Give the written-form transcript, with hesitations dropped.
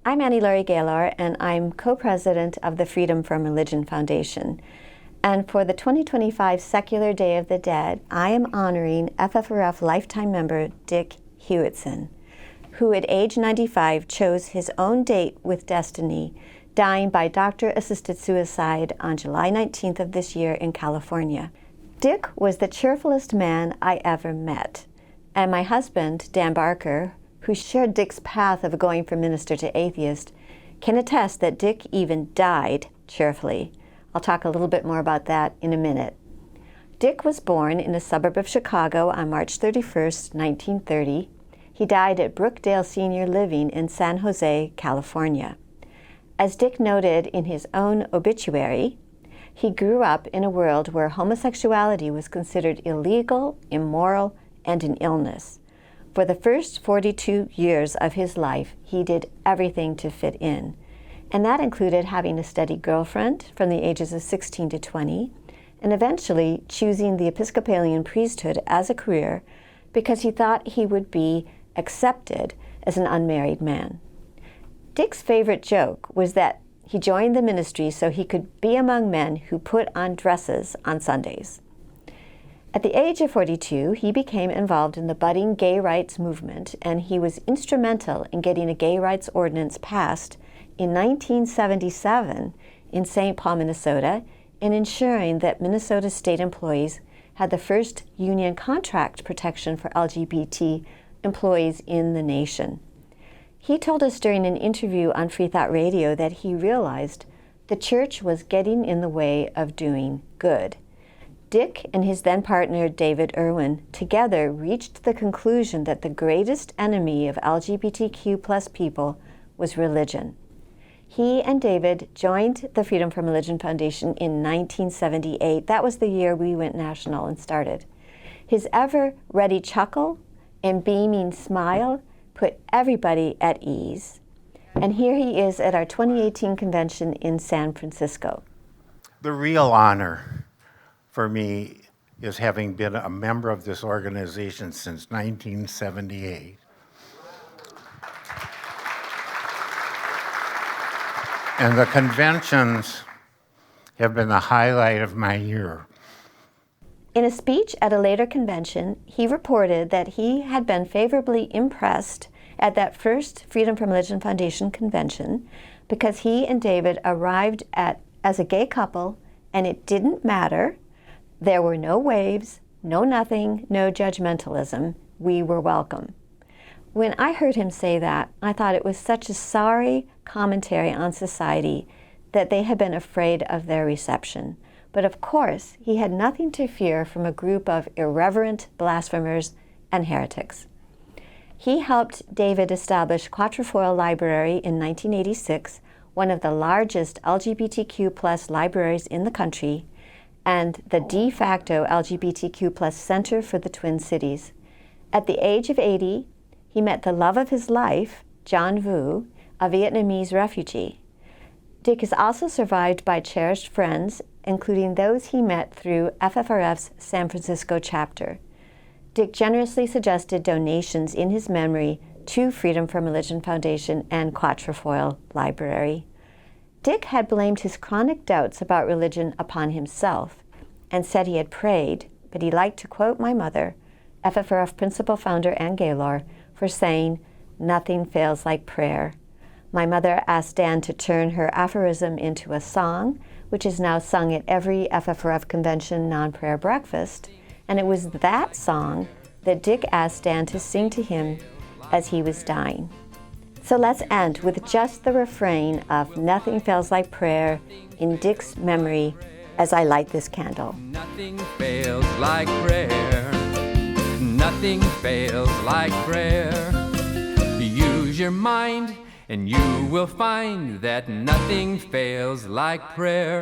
I'm Annie Laurie Gaylor, and I'm co-president of the Freedom from Religion Foundation. And for the 2025 Secular Day of the Dead, I am honoring FFRF lifetime member Dick Hewetson, who at age 95 chose his own date with destiny, dying by doctor-assisted suicide on July 19th of this year in California. Dick was the cheerfulest man I ever met, and my husband, Dan Barker, who shared Dick's path of going from minister to atheist, can attest that Dick even died cheerfully. I'll talk a little bit more about that in a minute. Dick was born in a suburb of Chicago on March 31st, 1930. He died at Brookdale Senior Living in San Jose, California. As Dick noted in his own obituary, he grew up in a world where homosexuality was considered illegal, immoral, and an illness. For the first 42 years of his life, he did everything to fit in. And that included having a steady girlfriend from the ages of 16 to 20, and eventually choosing the Episcopalian priesthood as a career because he thought he would be accepted as an unmarried man. Dick's favorite joke was that he joined the ministry so he could be among men who put on dresses on Sundays. At the age of 42, he became involved in the budding gay rights movement, and he was instrumental in getting a gay rights ordinance passed in 1977 in St. Paul, Minnesota, and ensuring that Minnesota state employees had the first union contract protection for LGBT employees in the nation. He told us during an interview on Free Thought Radio that he realized the church was getting in the way of doing good. Dick and his then partner David Irwin together reached the conclusion that the greatest enemy of LGBTQ+ people was religion. He and David joined the Freedom from Religion Foundation in 1978. That was the year we went national and started. His ever-ready chuckle and beaming smile put everybody at ease. And here he is at our 2018 convention in San Francisco. The real honor for me is having been a member of this organization since 1978. And the conventions have been the highlight of my year. In a speech at a later convention, he reported that he had been favorably impressed at that first Freedom from Religion Foundation convention because he and David arrived as a gay couple, and it didn't matter. There were no waves, no nothing, no judgmentalism. We were welcome. When I heard him say that, I thought it was such a sorry commentary on society that they had been afraid of their reception. But of course, he had nothing to fear from a group of irreverent blasphemers and heretics. He helped David establish Quatrefoil Library in 1986, one of the largest LGBTQ+ libraries in the country, and the de facto LGBTQ+ center for the Twin Cities. At the age of 80, he met the love of his life, John Vu, a Vietnamese refugee. Dick is also survived by cherished friends, including those he met through FFRF's San Francisco chapter. Dick generously suggested donations in his memory to Freedom from Religion Foundation and Quatrefoil Library. Dick had blamed his chronic doubts about religion upon himself and said he had prayed, but he liked to quote my mother, FFRF principal founder Ann Gaylor, for saying, "Nothing fails like prayer." My mother asked Dan to turn her aphorism into a song, which is now sung at every FFRF convention non-prayer breakfast, and it was that song that Dick asked Dan to sing to him as he was dying. So let's end with just the refrain of "Nothing Fails Like Prayer" in Dick's memory as I light this candle. Nothing fails like prayer. Nothing fails like prayer. Use your mind and you will find that nothing fails like prayer.